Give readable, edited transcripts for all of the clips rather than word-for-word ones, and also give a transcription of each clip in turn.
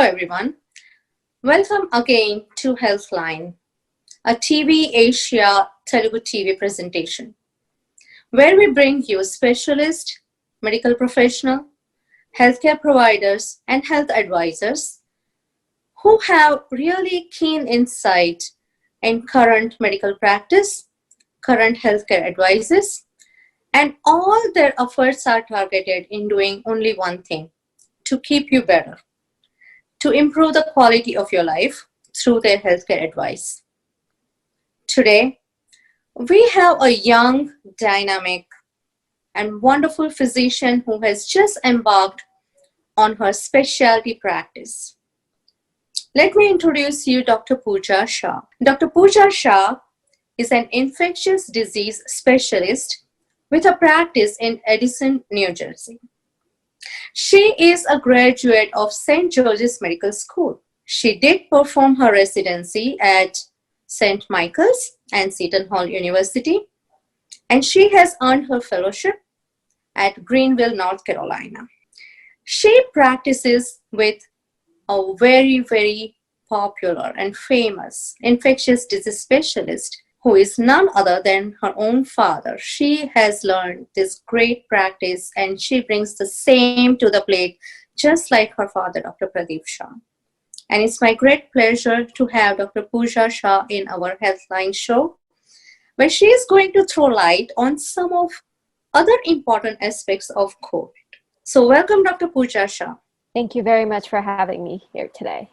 everyone. Welcome again to Healthline, a TVAsia Telugu TV presentation, where we bring you specialists, medical professionals, healthcare providers, and health advisors who have really keen insight in current medical practice, current healthcare advices, and all their efforts are targeted in doing only one thing: to keep you better, to improve the quality of your life through their healthcare advice. Today, we have a young, dynamic, and wonderful physician who has just embarked on her specialty practice. Let me introduce you Dr.Pooja Shah. Dr.Pooja Shah is an infectious disease specialist with a practice in Edison, New Jersey. She is a graduate of St. George's Medical School. She did perform her residency at St. Michael's and Seton Hall University, and she has earned her fellowship at Greenville, North Carolina. She practices with a very, very popular and famous infectious disease specialist who is none other than her own father. She has learned this great practice and she brings the same to the plate, just like her father, Dr. Pradeep Shah. And it's my great pleasure to have Dr. Pooja Shah in our Healthline show, where she is going to throw light on some of other important aspects of COVID. So welcome, Dr. Pooja Shah. Thank you very much for having me here today.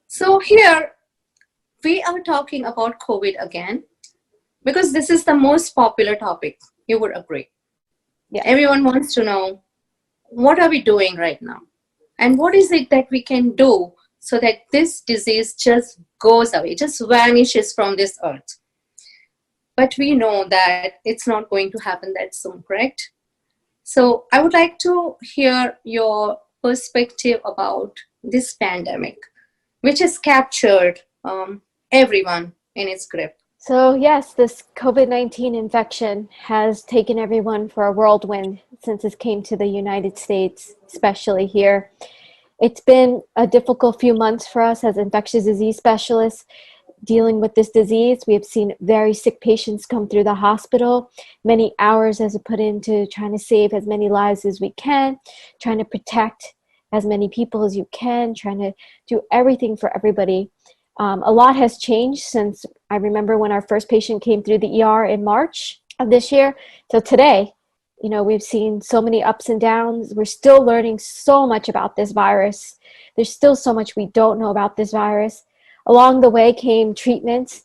So here we are talking about COVID again, because this is the most popular topic. You would agree. Yeah. Everyone wants to know, what are we doing right now? And what is it that we can do so that this disease just goes away, just vanishes from this earth? But we know that it's not going to happen that soon, correct? So I would like to hear your perspective about this pandemic, which has captured everyone in its grip. So yes, this COVID-19 infection has taken everyone for a whirlwind since it came to the United States, especially here. It's been a difficult few months for us as infectious disease specialists dealing with this disease. We have seen very sick patients come through the hospital. Many hours has put into trying to save as many lives as we can, trying to protect as many people as you can, trying to do everything for everybody. A lot has changed since I remember when our first patient came through the ER in March of this year till today. You know, we've seen so many ups and downs. We're still learning so much about this virus. There's still so much we don't know about this virus. Along the way came treatments.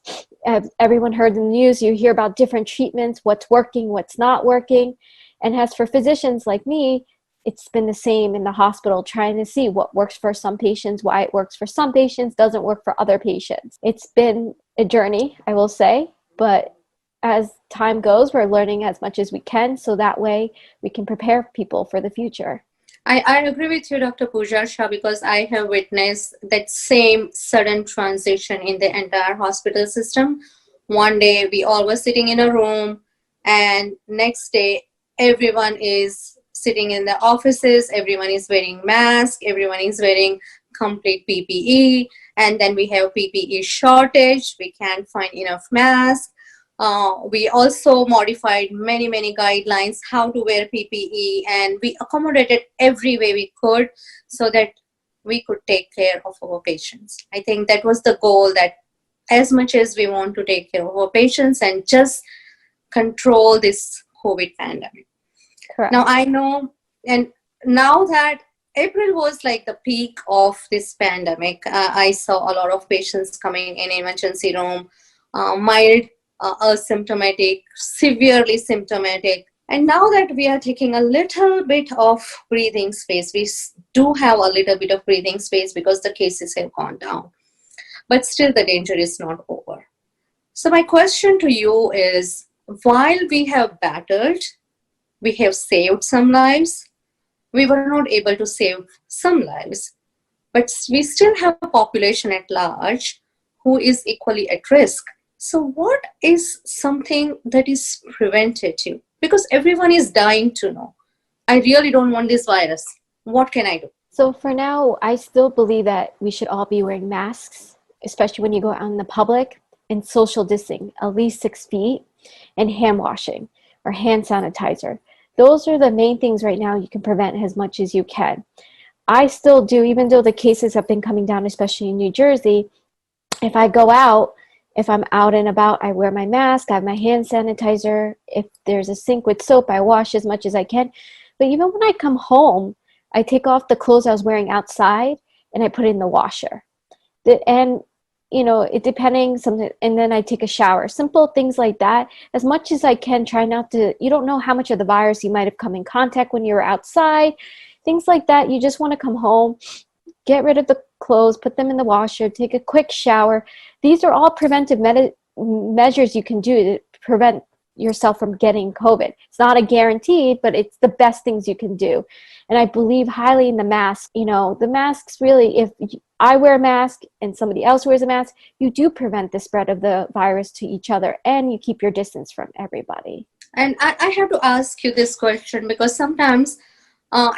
Everyone heard the news. You hear about different treatments, what's working, what's not working. And as for physicians like me, it's been the same in the hospital, trying to see what works for some patients, why it works for some patients, doesn't work for other patients. It's been a journey, I will say, but as time goes, we're learning as much as we can, so that way we can prepare people for the future. I agree with you, Dr. Pooja Shah, because I have witnessed that same sudden transition in the entire hospital system. One day we all were sitting in a room, and next day everyone is sitting in the offices, everyone is wearing masks, everyone is wearing complete PPE, and then we have PPE shortage, we can't find enough masks. We also modified many guidelines how to wear PPE, and we accommodated every way we could so that we could take care of our patients. I think that was the goal, that as much as we want to take care of our patients and just control this COVID pandemic. Correct. Now I know, and now that April was like the peak of this pandemic, I saw a lot of patients coming in emergency room, mild, asymptomatic, severely symptomatic. And now that we are taking a little bit of breathing space, we do have a little bit of breathing space because the cases have gone down. But still the danger is not over. So my question to you is, while we have battled, we have saved some lives, we were not able to save some lives, but we still have a population at large who is equally at risk. So what is something that is preventative? Because everyone is dying to know, I really don't want this virus. What can I do? So for now, I still believe that we should all be wearing masks, especially when you go out in the public, and social distancing, at least 6 feet, and hand washing or hand sanitizer. Those are the main things right now you can prevent as much as you can. I still do, even though the cases have been coming down, especially in New Jersey, if I go out, if I'm out and about, I wear my mask, I have my hand sanitizer. If there's a sink with soap, I wash as much as I can. But even when I come home, I take off the clothes I was wearing outside and I put it in the washer. And it depending something, and then I take a shower. Simple things like that. As much as I can, try not to. You don't know how much of the virus you might have come in contact when you were outside. Things like that. You just want to come home, get rid of the clothes, put them in the washer, take a quick shower. These are all preventive measures you can do to prevent yourself from getting COVID. It's not a guarantee, but it's the best things you can do. And I believe highly in the mask. The masks really, if I wear a mask and somebody else wears a mask, you do prevent the spread of the virus to each other and you keep your distance from everybody. And I have to ask you this question because sometimes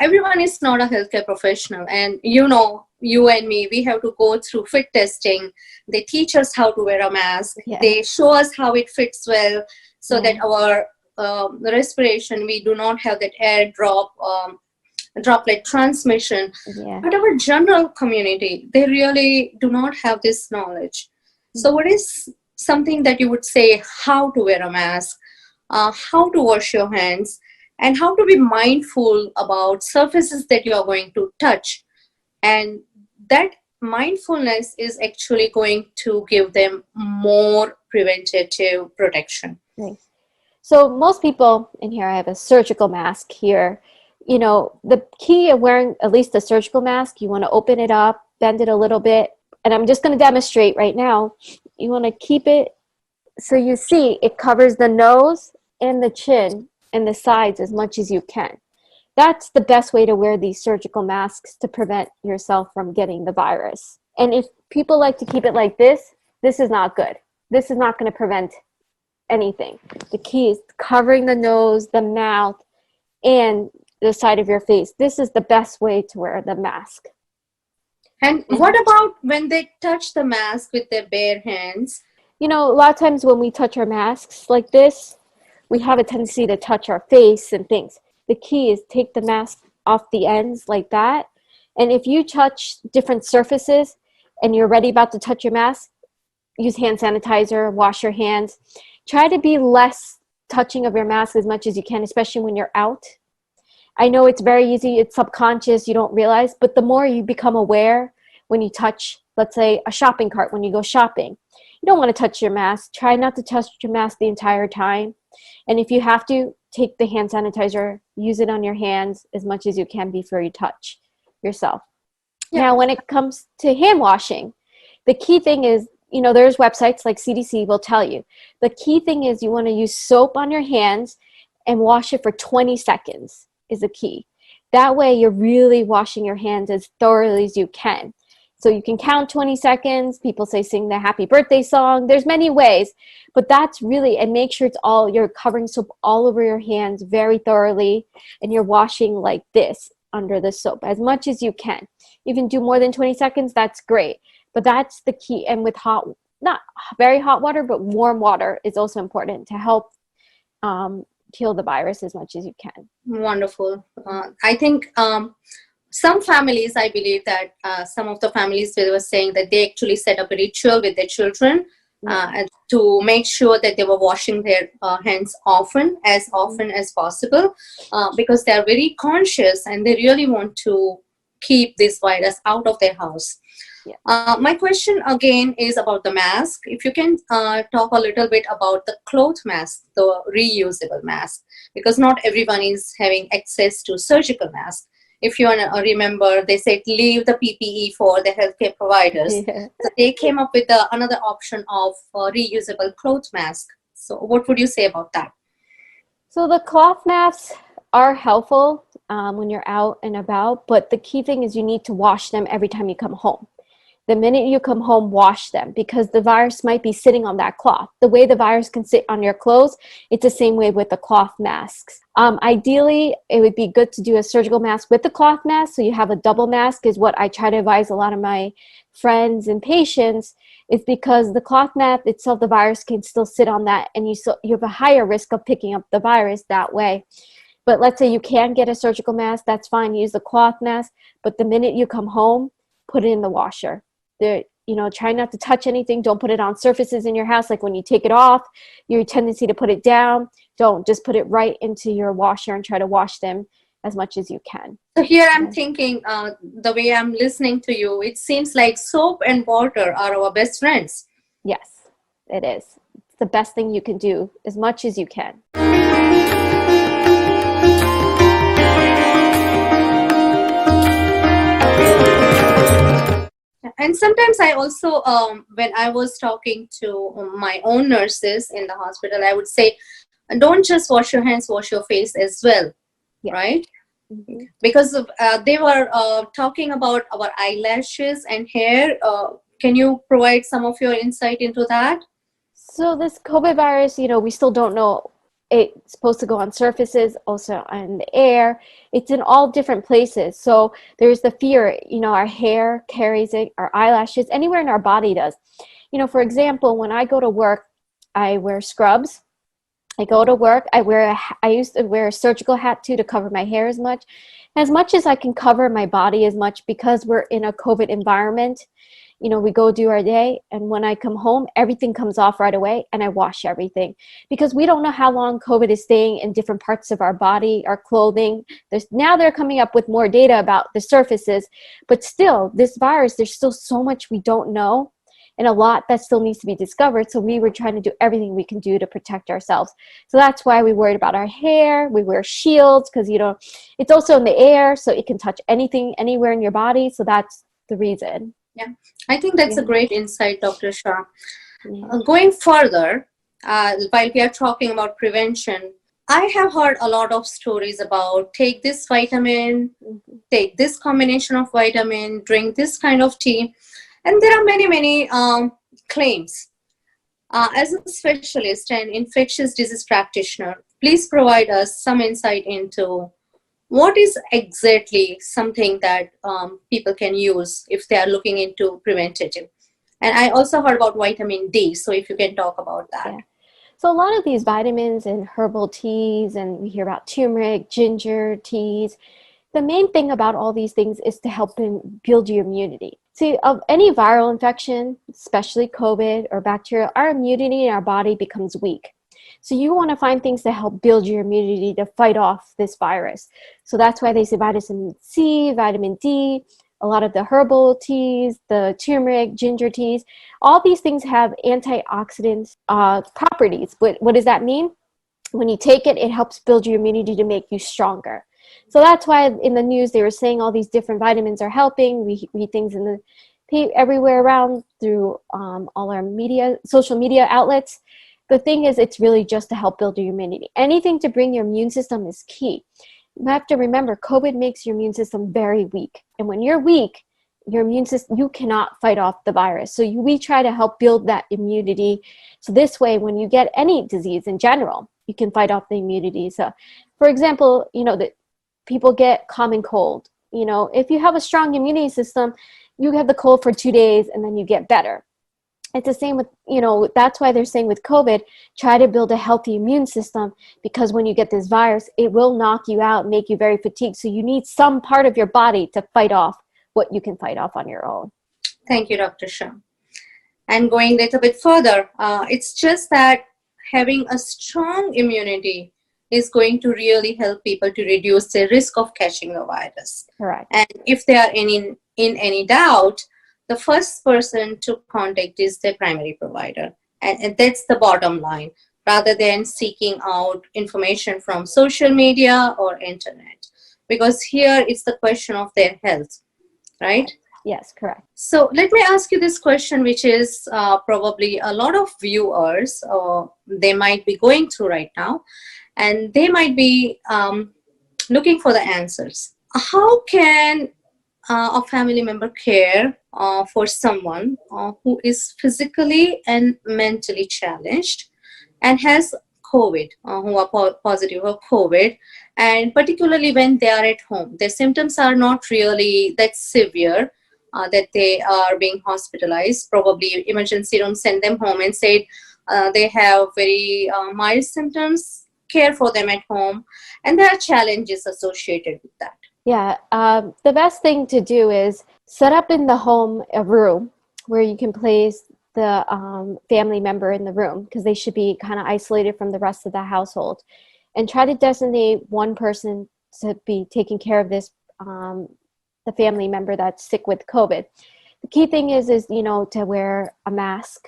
everyone is not a healthcare professional, and you and me, we have to go through fit testing. They teach us how to wear a mask. Yeah. They show us how it fits well, so that our respiration, we do not have that air droplet transmission. Yeah. But our general community, they really do not have this knowledge. So what is something that you would say how to wear a mask, how to wash your hands, and how to be mindful about surfaces that you are going to touch? And that mindfulness is actually going to give them more preventative protection. Nice. So most people in here, I have a surgical mask here. The key of wearing at least a surgical mask, you want to open it up, bend it a little bit. And I'm just going to demonstrate right now. You want to keep it so you see it covers the nose and the chin and the sides as much as you can. That's the best way to wear these surgical masks to prevent yourself from getting the virus. And if people like to keep it like this is not good. This is not going to prevent anything. The key is covering the nose, the mouth, and the side of your face. This is the best way to wear the mask. And what about when they touch the mask with their bare hands? A lot of times when we touch our masks like this, we have a tendency to touch our face and things. The key is take the mask off the ends like that. And if you touch different surfaces and you're already about to touch your mask, use hand sanitizer, wash your hands. Try to be less touching of your mask as much as you can, especially when you're out. I know it's very easy, it's subconscious, you don't realize, but the more you become aware when you touch, let's say, a shopping cart when you go shopping, you don't want to touch your mask. Try not to touch your mask the entire time. And if you have to, take the hand sanitizer, use it on your hands as much as you can before you touch yourself. Yeah. Now, when it comes to hand washing, the key thing is, there's websites like CDC will tell you. The key thing is you want to use soap on your hands and wash it for 20 seconds is the key. That way you're really washing your hands as thoroughly as you can. So you can count 20 seconds. People say sing the happy birthday song. There's many ways, but that's really, and make sure you're covering soap all over your hands very thoroughly, and you're washing like this under the soap as much as you can. You can do more than 20 seconds, that's great. But that's the key. And with not very hot water, but warm water is also important to help kill the virus as much as you can. Wonderful. I think some families, I believe that some of the families, they were saying that they actually set up a ritual with their children and to make sure that they were washing their hands often as possible because they are very conscious and they really want to keep this virus out of their house. Yeah. My question again is about the mask. If you can talk a little bit about the cloth mask, the reusable mask, because not everyone is having access to surgical mask. If you remember, they said leave the PPE for the healthcare providers. Yeah. So they came up with another option of reusable cloth mask. So what would you say about that? So the cloth masks are helpful when you're out and about, but the key thing is you need to wash them every time you come home. The minute you come home, wash them, because the virus might be sitting on that cloth. The way the virus can sit on your clothes, it's the same way with the cloth masks. Ideally, it would be good to do a surgical mask with the cloth mask, so you have a double mask, is what I try to advise a lot of my friends and patients, is because the cloth mask itself, the virus can still sit on that, and you have a higher risk of picking up the virus that way. But let's say you can get a surgical mask, that's fine, use the cloth mask, but the minute you come home, put it in the washer. Try not to touch anything. Don't put it on surfaces in your house. Like when you take it off, your tendency to put it down, don't. Just put it right into your washer and try to wash them as much as you can. So here I'm thinking, the way I'm listening to you, it seems like soap and water are our best friends. Yes, it is. It's the best thing you can do, as much as you can. And sometimes I also, when I was talking to my own nurses in the hospital, I would say, don't just wash your hands, wash your face as well, right? Mm-hmm. Because they were talking about our eyelashes and hair. Can you provide some of your insight into that? So this COVID virus, we still don't know. It's supposed to go on surfaces, also in the air. It's in all different places. So there's the fear, our hair carries it, our eyelashes, anywhere in our body does. For example, when I go to work, I wear scrubs. I go to work, I used to wear a surgical hat too to cover my hair as much as I can cover my body as much, because we're in a COVID environment. We go do our day, and when I come home, everything comes off right away, and I wash everything, because we don't know how long COVID is staying in different parts of our body, our clothing. Now they're coming up with more data about the surfaces, but still, this virus, there's still so much we don't know, and a lot that still needs to be discovered. So we were trying to do everything we can do to protect ourselves. So that's why we worried about our hair. We wear shields, because it's also in the air, so it can touch anything, anywhere in your body. So that's the reason. Yeah, I think that's a great insight, Dr. Shah. Going further, while we are talking about prevention, I have heard a lot of stories about take this vitamin, take this combination of vitamin, drink this kind of tea. And there are many, many claims. As a specialist and infectious disease practitioner, please provide us some insight into what is exactly something that people can use if they are looking into preventative. And I also heard about vitamin D, so if you can talk about that. Yeah. So a lot of these vitamins and herbal teas, and we hear about turmeric, ginger teas, the main thing about all these things is to help build your immunity. See, of any viral infection, especially COVID or bacterial, our immunity in our body becomes weak. So you want to find things to help build your immunity to fight off this virus. So that's why they say vitamin C, vitamin D, a lot of the herbal teas, the turmeric, ginger teas, all these things have antioxidant properties. What does that mean? When you take it, it helps build your immunity to make you stronger. So that's why in the news they were saying all these different vitamins are helping. We read things in the everywhere around through all our social media outlets. The thing is, it's really just to help build your immunity. Anything to bring your immune system is key. You have to remember, COVID makes your immune system very weak. And when you're weak, your immune system, you cannot fight off the virus. So we try to help build that immunity. So this way, when you get any disease in general, you can fight off the immunity. So, for example, people get common cold. If you have a strong immunity system, you have the cold for 2 days and then you get better. It's the same with, that's why they're saying with COVID, try to build a healthy immune system, because when you get this virus, it will knock you out, make you very fatigued. So you need some part of your body to fight off what you can fight off on your own. Thank you, Dr. Shah. And going a little bit further, it's just that having a strong immunity is going to really help people to reduce the risk of catching the virus. Correct. And if they are in any doubt, the first person to contact is their primary provider. And that's the bottom line, rather than seeking out information from social media or internet. Because here it's the question of their health, right? Yes, correct. So let me ask you this question, which is probably a lot of viewers, they might be going through right now, and they might be looking for the answers. How can a family member care for someone who is physically and mentally challenged and has COVID, who are positive of COVID, and particularly when they are at home, their symptoms are not really that severe. That they are being hospitalized. Probably emergency room send them home and said they have very mild symptoms. Care for them at home, and there are challenges associated with that. Yeah, the best thing to do is set up in the home a room where you can place the family member in the room, because they should be kind of isolated from the rest of the household, and try to designate one person to be taking care of this the family member that's sick with COVID. The key thing is to wear a mask.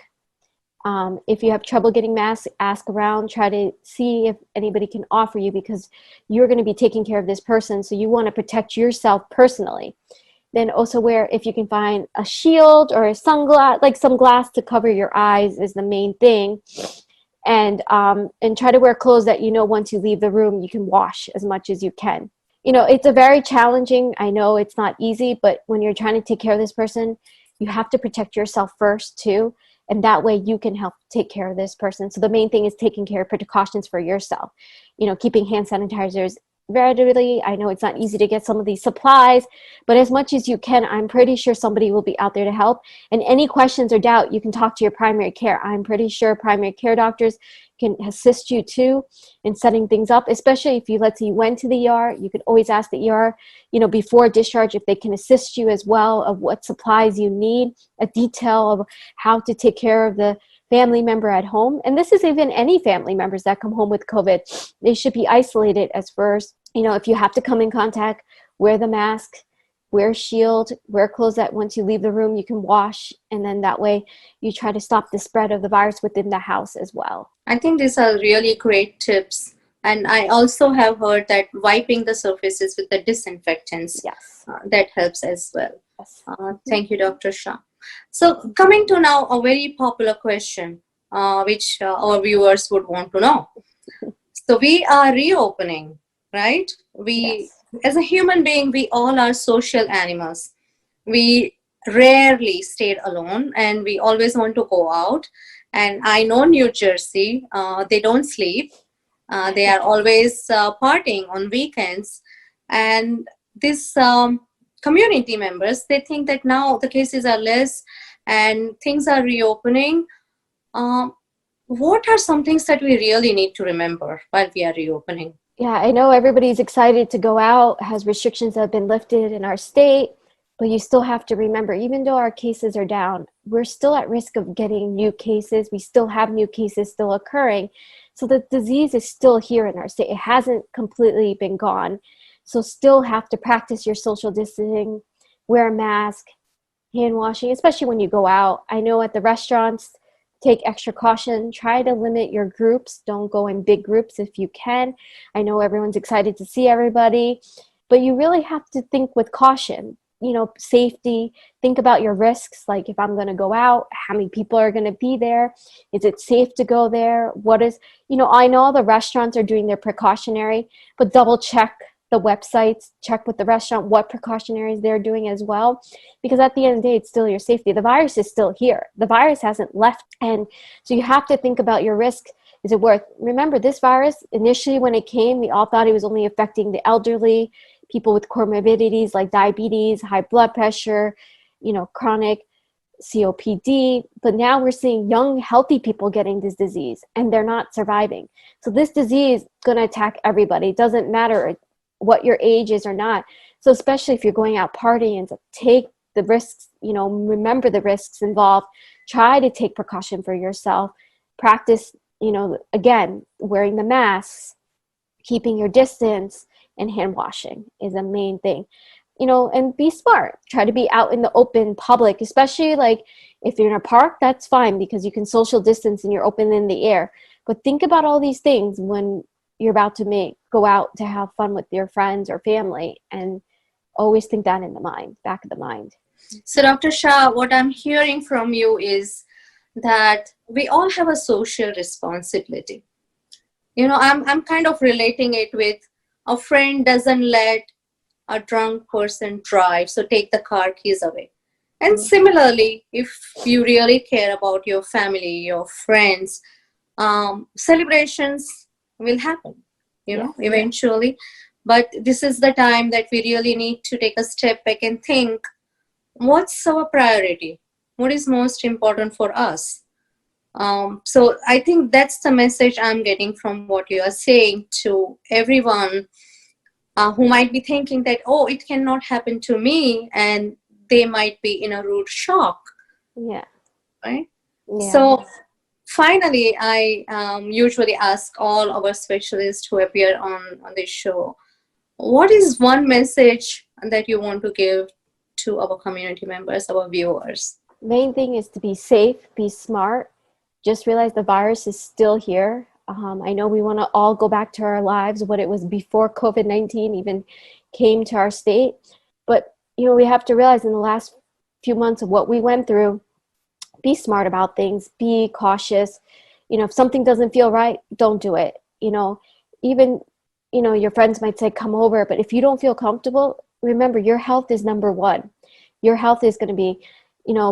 If you have trouble getting masks, ask around, try to see if anybody can offer you, because you're going to be taking care of this person. So you want to protect yourself personally. Then also wear, if you can find a shield or a sunglass, like some glass to cover your eyes is the main thing. And try to wear clothes that, once you leave the room, you can wash as much as you can. It's a very challenging, I know it's not easy, but when you're trying to take care of this person, you have to protect yourself first too. And that way you can help take care of this person. So the main thing is taking care of precautions for yourself. Keeping hand sanitizers readily. I know it's not easy to get some of these supplies, but as much as you can, I'm pretty sure somebody will be out there to help. And any questions or doubt, you can talk to your primary care. I'm pretty sure primary care doctors can assist you too in setting things up, especially if let's say you went to the ER, you could always ask the ER, before discharge, if they can assist you as well of what supplies you need, a detail of how to take care of the family member at home. And this is even any family members that come home with COVID. They should be isolated as first. If you have to come in contact, wear the mask, wear a shield, wear clothes that once you leave the room, you can wash. And then that way you try to stop the spread of the virus within the house as well. I think these are really great tips. And I also have heard that wiping the surfaces with the disinfectants, yes, that helps as well. Yes. Thank you, Dr. Shah. So coming to now a very popular question, which our viewers would want to know. So we are reopening, right? Yes. As a human being, we all are social animals. We rarely stay alone and we always want to go out. And I know New Jersey, they don't sleep. They are always partying on weekends. And this community members, they think that now the cases are less and things are reopening. What are some things that we really need to remember while we are reopening? Yeah, I know everybody's excited to go out, has restrictions that have been lifted in our state, but you still have to remember, even though our cases are down, we're still at risk of getting new cases. We still have new cases still occurring. So the disease is still here in our state. It hasn't completely been gone. So still have to practice your social distancing, wear a mask, hand washing, especially when you go out. I know at the restaurants, take extra caution. Try to limit your groups. Don't go in big groups if you can. I know everyone's excited to see everybody, but you really have to think with caution. Safety, think about your risks. Like if I'm going to go out, how many people are going to be there? Is it safe to go there? I know the restaurants are doing their precautionary, but double check the websites, check with the restaurant what precautionaries they're doing as well. Because at the end of the day, it's still your safety. The virus is still here. The virus hasn't left. And so you have to think about your risk. Is it worth? Remember, this virus, initially when it came, we all thought it was only affecting the elderly, people with comorbidities like diabetes, high blood pressure, chronic COPD. But now we're seeing young, healthy people getting this disease and they're not surviving. So this disease is going to attack everybody. It doesn't matter what your age is or not. So especially if you're going out partying, take the risks, remember the risks involved. Try to take precaution for yourself. Practice, again, wearing the masks, keeping your distance, and hand washing is the main thing. And be smart. Try to be out in the open public, especially like if you're in a park, that's fine because you can social distance and you're open in the air. But think about all these things when you're about to go out to have fun with your friends or family, and always think that in the mind, back of the mind. So Dr. Shah, what I'm hearing from you is that we all have a social responsibility. I'm kind of relating it with a friend doesn't let a drunk person drive, so take the car keys away. And similarly, if you really care about your family, your friends, celebrations will happen, eventually. But this is the time that we really need to take a step back and think, what's our priority? What is most important for us? So I think that's the message I'm getting from what you are saying to everyone who might be thinking that, oh, it cannot happen to me, and they might be in a rude shock. Yeah. Right? Yeah. So finally, I usually ask all our specialists who appear on this show, what is one message that you want to give to our community members, our viewers? Main thing is to be safe, be smart. Just realize the virus is still here. I know we want to all go back to our lives, what it was before COVID-19 even came to our state. But, we have to realize in the last few months of what we went through, be smart about things, be cautious. If something doesn't feel right, don't do it. Even, your friends might say, come over, but if you don't feel comfortable, remember your health is number one. Your health is going to be,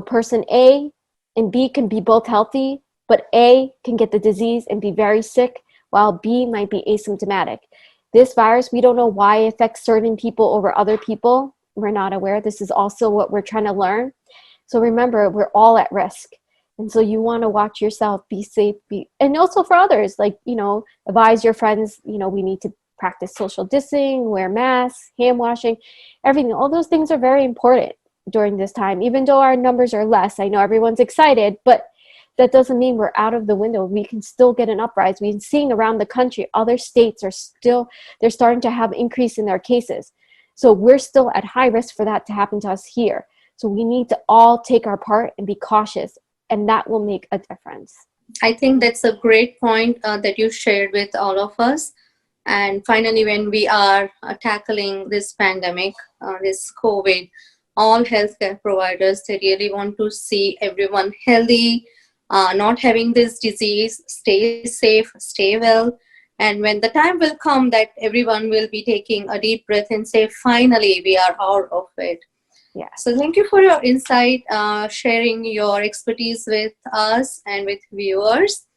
person A and B can be both healthy, but A can get the disease and be very sick, while B might be asymptomatic. This virus, we don't know why it affects certain people over other people. We're not aware. This is also what we're trying to learn. So remember, we're all at risk. And so you want to watch yourself, be safe, and also for others, like, advise your friends, we need to practice social distancing, wear masks, hand washing, everything. All those things are very important during this time, even though our numbers are less. I know everyone's excited, but that doesn't mean we're out of the window. We can still get an uprise. We've been seeing around the country, other states they're starting to have increase in their cases. So we're still at high risk for that to happen to us here. So we need to all take our part and be cautious, and that will make a difference. I think that's a great point that you shared with all of us. And finally, when we are tackling this pandemic, this COVID, all healthcare providers, they really want to see everyone healthy, not having this disease, stay safe, stay well. And when the time will come that everyone will be taking a deep breath and say, finally, we are out of it. Yeah. So thank you for your insight, sharing your expertise with us and with viewers.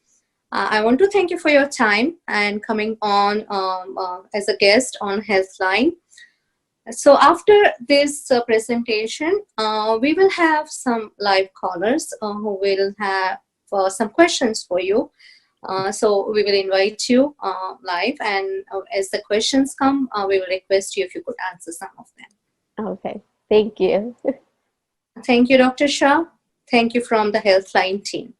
I want to thank you for your time and coming on as a guest on Healthline. So after this presentation, we will have some live callers who will have some questions for you. So we will invite you live, and as the questions come, we will request you if you could answer some of them. Okay. Thank you. Thank you, Dr. Shah. Thank you from the Healthline team.